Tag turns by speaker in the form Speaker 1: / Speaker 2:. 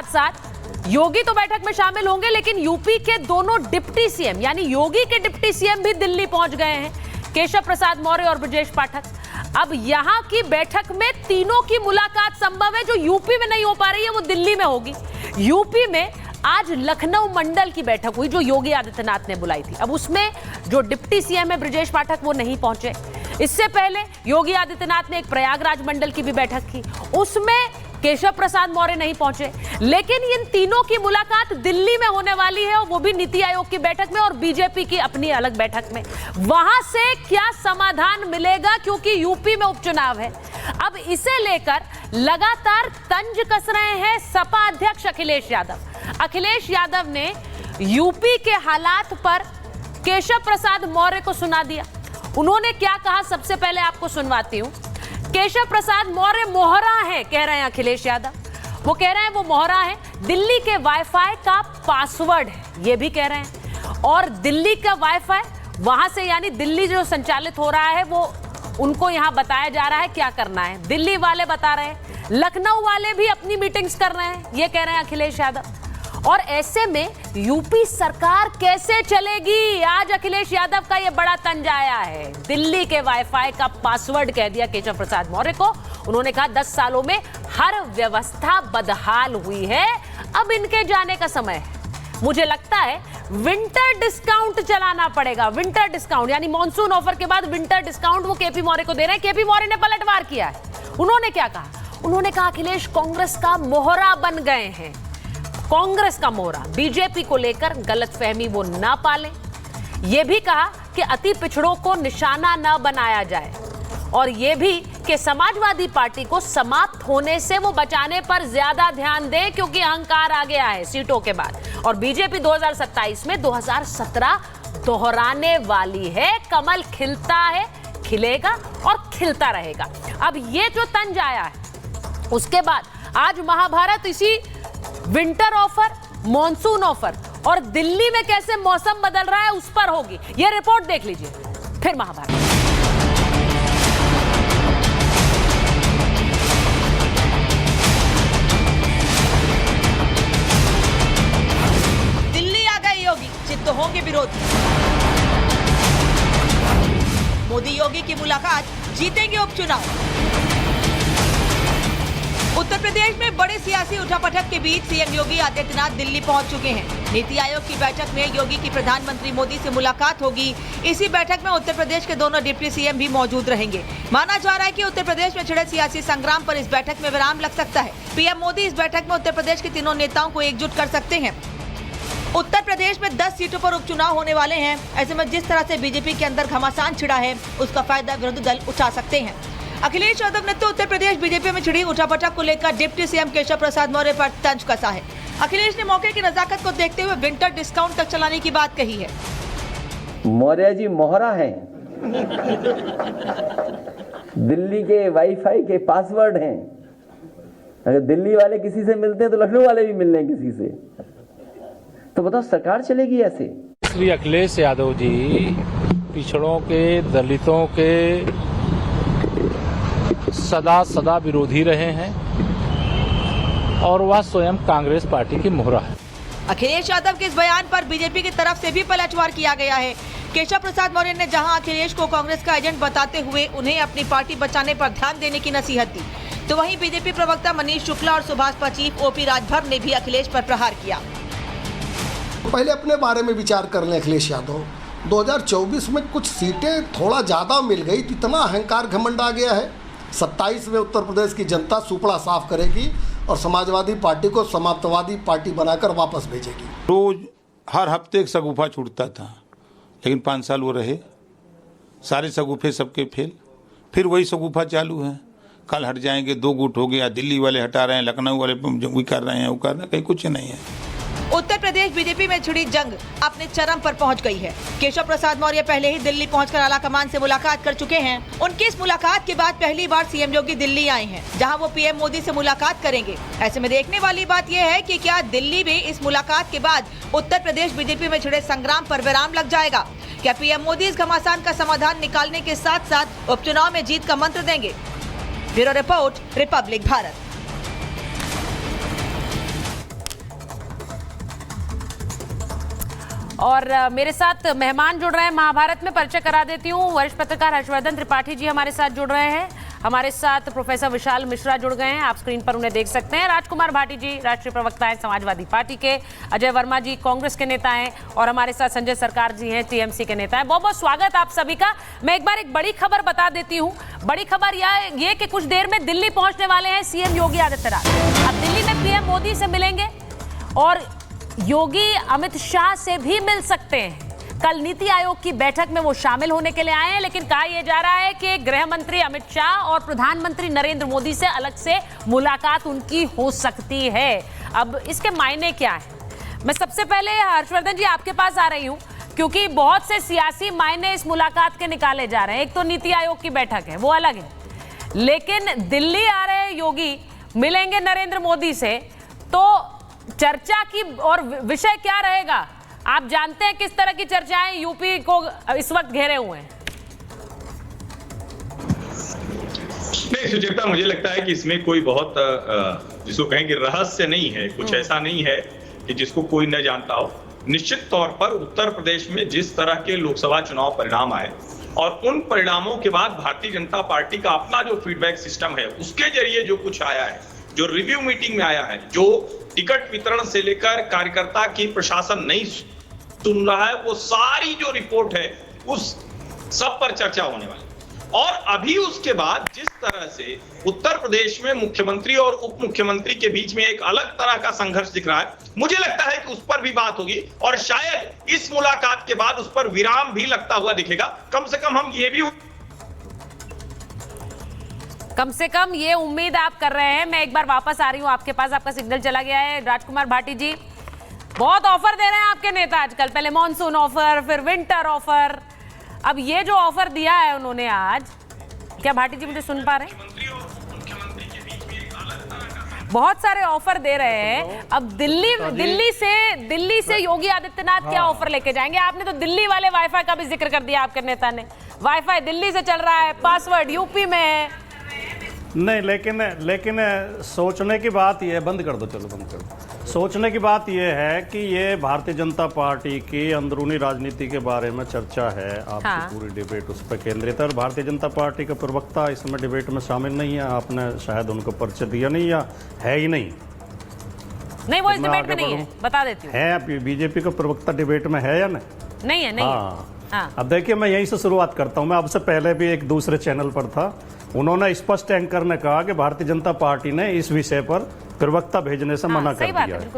Speaker 1: साथ योगी तो बैठक में शामिल होंगे, लेकिन यूपी के दोनों डिप्टी सीएम यानी योगी के डिप्टी सीएम भी दिल्ली पहुंच गए हैं, केशव प्रसाद मौर्य और ब्रजेश पाठक। अब यहां की बैठक में तीनों की मुलाकात संभव है। जो यूपी में नहीं हो पा रही है वो दिल्ली में होगी। यूपी में आज लखनऊ मंडल की बैठक हुई जो योगी आदित्यनाथ ने बुलाई थी। अब उसमें जो डिप्टी सीएम है ब्रजेश पाठक वो नहीं पहुंचे। इससे पहले योगी आदित्यनाथ ने एक प्रयागराज मंडल की भी बैठक की, उसमें केशव प्रसाद मौर्य नहीं पहुंचे। लेकिन इन तीनों की मुलाकात दिल्ली में होने वाली है और वो भी नीति आयोग की बैठक में और बीजेपी की अपनी अलग बैठक में। वहां से क्या समाधान मिलेगा, क्योंकि यूपी में उपचुनाव है। अब इसे लेकर लगातार तंज कस रहे हैं सपा अध्यक्ष अखिलेश यादव। अखिलेश यादव ने यूपी के हालात पर केशव प्रसाद मौर्य को सुना दिया। उन्होंने क्या कहा सबसे पहले आपको सुनवाती हूं। केशव प्रसाद मौर्य मोहरा है, कह रहे हैं अखिलेश यादव। वो कह रहे हैं वो मोहरा है, दिल्ली के वाईफाई का पासवर्ड है, ये भी कह रहे हैं। और दिल्ली का वाईफाई वहां से यानी दिल्ली जो संचालित हो रहा है वो उनको यहां बताया जा रहा है क्या करना है। दिल्ली वाले बता रहे हैं, लखनऊ वाले भी अपनी मीटिंग्स कर रहे हैं, ये कह रहे हैं अखिलेश यादव। और ऐसे में यूपी सरकार कैसे चलेगी? आज अखिलेश यादव का यह बड़ा तंज आया है। दिल्ली के वाईफाई का पासवर्ड कह दिया केशव प्रसाद मौर्य को। उन्होंने कहा 10 सालों में हर व्यवस्था बदहाल हुई है, अब इनके जाने का समय है। मुझे लगता है विंटर डिस्काउंट चलाना पड़ेगा। विंटर डिस्काउंट यानी मॉनसून ऑफर के बाद विंटर डिस्काउंट वो केपी मौर्य को दे रहे हैं। केपी मौर्य ने पलटवार किया है। उन्होंने क्या कहा? उन्होंने कहा अखिलेश कांग्रेस का मोहरा बन गए हैं। कांग्रेस का मोहरा, बीजेपी को लेकर गलतफहमी वो ना पालें। यह भी कहा कि अति पिछड़ों को निशाना न बनाया जाए और यह भी कि समाजवादी पार्टी को समाप्त होने से वो बचाने पर ज्यादा ध्यान दे, क्योंकि अहंकार आ गया है सीटों के बाद। और बीजेपी 2027 में 2017 दोहराने वाली है। कमल खिलता है, खिलेगा और खिलता रहेगा। अब ये जो तंज आया है, उसके बाद आज महाभारत इसी विंटर ऑफर, मॉनसून ऑफर और दिल्ली में कैसे मौसम बदल रहा है उस पर होगी। यह रिपोर्ट देख लीजिए, फिर महाभारत।
Speaker 2: दिल्ली आ गए योगी, चित्त होंगे विरोधी। मोदी योगी की मुलाकात, जीतेंगे उपचुनाव। उत्तर प्रदेश में बड़े सियासी उठापटक के बीच सीएम योगी आदित्यनाथ दिल्ली पहुंच चुके हैं। नीति आयोग की बैठक में योगी की प्रधानमंत्री मोदी से मुलाकात होगी। इसी बैठक में उत्तर प्रदेश के दोनों डिप्टी सीएम भी मौजूद रहेंगे। माना जा रहा है कि उत्तर प्रदेश में छिड़े सियासी संग्राम पर इस बैठक में विराम लग सकता है। पीएम मोदी इस बैठक में उत्तर प्रदेश के तीनों नेताओं को एकजुट कर सकते हैं। उत्तर प्रदेश में 10 सीटों पर उपचुनाव होने वाले हैं। ऐसे में जिस तरह से बीजेपी के अंदर घमासान छिड़ा है, उसका फायदा विरोधी दल उठा सकते हैं। अखिलेश यादव ने तो उत्तर प्रदेश बीजेपी में छिड़ी उठापटक को लेकर डिप्टी सीएम केशव प्रसाद मौर्य पर तंज कसा है। अखिलेश ने मौके की नजाकत को देखते हुए विंटर डिस्काउंट तक चलाने की बात कही है।
Speaker 3: मौर्य जी मोहरा हैं, दिल्ली के वाईफाई के पासवर्ड हैं। अगर दिल्ली वाले किसी से मिलते हैं तो लखनऊ वाले भी मिल रहे हैं किसी से, तो बताओ सरकार चलेगी ऐसे?
Speaker 4: श्री अखिलेश यादव जी पिछड़ों के, दलितों के सदा विरोधी रहे हैं और वह स्वयं कांग्रेस पार्टी की मोहरा है।
Speaker 2: अखिलेश यादव के इस बयान पर बीजेपी की तरफ से भी पलटवार किया गया है। केशव प्रसाद मौर्य ने जहां अखिलेश को कांग्रेस का एजेंट बताते हुए उन्हें अपनी पार्टी बचाने पर ध्यान देने की नसीहत दी, तो वहीं बीजेपी प्रवक्ता मनीष शुक्ला और सुभाष चीफ ओपी राजभर ने भी अखिलेश पर प्रहार किया।
Speaker 5: पहले अपने बारे में विचार कर लें अखिलेश यादव। 2024 में कुछ सीटें थोड़ा ज्यादा मिल गई, इतना अहंकार घमंड आ गया है। 27 में उत्तर प्रदेश की जनता सुपड़ा साफ करेगी और समाजवादी पार्टी को समाप्तवादी पार्टी बनाकर वापस भेजेगी।
Speaker 6: रोज हर हफ्ते एक शगुफा छूटता था, लेकिन 5 साल वो रहे, सारे शगुफे सबके फेल। फिर वही शगुफा चालू है, कल हट जाएंगे, 2 गुट हो गया, दिल्ली वाले हटा रहे हैं, लखनऊ वाले भी कर रहे हैं, वो कर रहे हैं, कहीं कुछ नहीं है।
Speaker 2: उत्तर प्रदेश बीजेपी में छिड़ी जंग अपने चरम पर पहुंच गई है। केशव प्रसाद मौर्य पहले ही दिल्ली पहुंचकर आला कमान से मुलाकात कर चुके हैं। उनकी इस मुलाकात के बाद पहली बार सीएम योगी दिल्ली आए हैं, जहां वो पीएम मोदी से मुलाकात करेंगे। ऐसे में देखने वाली बात यह है कि क्या दिल्ली में इस मुलाकात के बाद उत्तर प्रदेश बीजेपी में छिड़े संग्राम पर विराम लग जाएगा? क्या पीएम मोदी इस घमासान का समाधान निकालने के साथ साथ उपचुनाव में जीत का मंत्र देंगे? Bureau report, Republic Bharat.
Speaker 1: और मेरे साथ मेहमान जुड़ रहे हैं। महाभारत में परिचय करा देती हूँ। वरिष्ठ पत्रकार हर्षवर्धन त्रिपाठी जी हमारे साथ जुड़ रहे हैं। हमारे साथ प्रोफेसर विशाल मिश्रा जुड़ गए हैं, आप स्क्रीन पर उन्हें देख सकते हैं। राजकुमार भाटी जी राष्ट्रीय प्रवक्ता हैं समाजवादी पार्टी के। अजय वर्मा जी कांग्रेस के नेता हैं और हमारे साथ संजय सरकार जी हैं टीएमसी के नेता हैं। बहुत बहुत स्वागत आप सभी का। मैं एक बार एक बड़ी खबर बता देती हूँ। बड़ी खबर ये कि कुछ देर में दिल्ली पहुंचने वाले हैं सीएम योगी आदित्यनाथ। अब दिल्ली में पीएम मोदी से मिलेंगे और योगी अमित शाह से भी मिल सकते हैं। कल नीति आयोग की बैठक में वो शामिल होने के लिए आए हैं, लेकिन कहा यह जा रहा है कि गृह मंत्री अमित शाह और प्रधानमंत्री नरेंद्र मोदी से अलग से मुलाकात उनकी हो सकती है। अब इसके मायने क्या है? मैं सबसे पहले हर्षवर्धन जी आपके पास आ रही हूं, क्योंकि बहुत से सियासी मायने इस मुलाकात के निकाले जा रहे हैं। एक तो नीति आयोग की बैठक है, वो अलग है, लेकिन दिल्ली आ रहे योगी मिलेंगे नरेंद्र मोदी से, तो चर्चा की और विषय क्या रहेगा? आप जानते हैं किस तरह की चर्चाएं यूपी को इस वक्त घेरे हुए हैं।
Speaker 7: नहीं सुचेता, मुझे लगता है कि इसमें कोई बहुत जिसको कहेंगे रहस्य नहीं है, कुछ ऐसा नहीं है कि जिसको कोई न जानता हो। निश्चित तौर पर उत्तर प्रदेश में जिस तरह के लोकसभा चुनाव परिणाम आए और उन परिणामों के बाद भारतीय जनता पार्टी का अपना जो फीडबैक सिस्टम है उसके जरिए जो कुछ आया है, जो रिव्यू मीटिंग में आया है, जो टिकट वितरण से लेकर कार्यकर्ता की प्रशासन नहीं सुन रहा है, वो सारी जो रिपोर्ट है उस सब पर चर्चा होने वाली। और अभी उसके बाद जिस तरह से उत्तर प्रदेश में मुख्यमंत्री और उप मुख्यमंत्री के बीच में एक अलग तरह का संघर्ष दिख रहा है, मुझे लगता है कि उस पर भी बात होगी और शायद इस मुलाकात के बाद उस पर विराम भी लगता हुआ दिखेगा। कम से कम ये उम्मीद आप कर रहे हैं। मैं एक बार वापस आ रही हूं आपके पास, आपका सिग्नल चला गया है। राजकुमार भाटी जी, बहुत ऑफर दे रहे हैं आपके नेता आजकल, पहले मॉनसून ऑफर, फिर विंटर ऑफर। अब ये जो ऑफर दिया है उन्होंने आज, क्या भाटी जी मुझे सुन पा रहे हैं? बहुत सारे ऑफर दे रहे हैं। अब दिल्ली से योगी आदित्यनाथ क्या ऑफर लेके जाएंगे? आपने तो दिल्ली वाले वाईफाई का भी जिक्र कर दिया आपके नेता ने। वाईफाई दिल्ली से चल रहा है, पासवर्ड यूपी में है।
Speaker 8: नहीं, लेकिन सोचने की बात यह, बंद कर दो, चलो बंद कर दो। सोचने की बात यह है कि ये भारतीय जनता पार्टी की अंदरूनी राजनीति के बारे में चर्चा है। आपकी पूरी डिबेट उस पर केंद्रित है और भारतीय जनता पार्टी का प्रवक्ता इसमें डिबेट में शामिल नहीं है। आपने शायद उनको परिचय दिया नहीं या है ही नहीं।
Speaker 1: नहीं, वो इस डिबेट में नहीं है, बता देती हूँ।
Speaker 8: है बीजेपी का प्रवक्ता डिबेट में है या नहीं
Speaker 1: है? हाँ।
Speaker 8: अब देखिए, मैं यहीं से शुरुआत करता हूं। मैं आपसे पहले भी एक दूसरे चैनल पर था, उन्होंने स्पष्ट एंकर ने कहा कि भारतीय जनता पार्टी ने इस विषय पर प्रवक्ता भेजने से मना कर दिया है।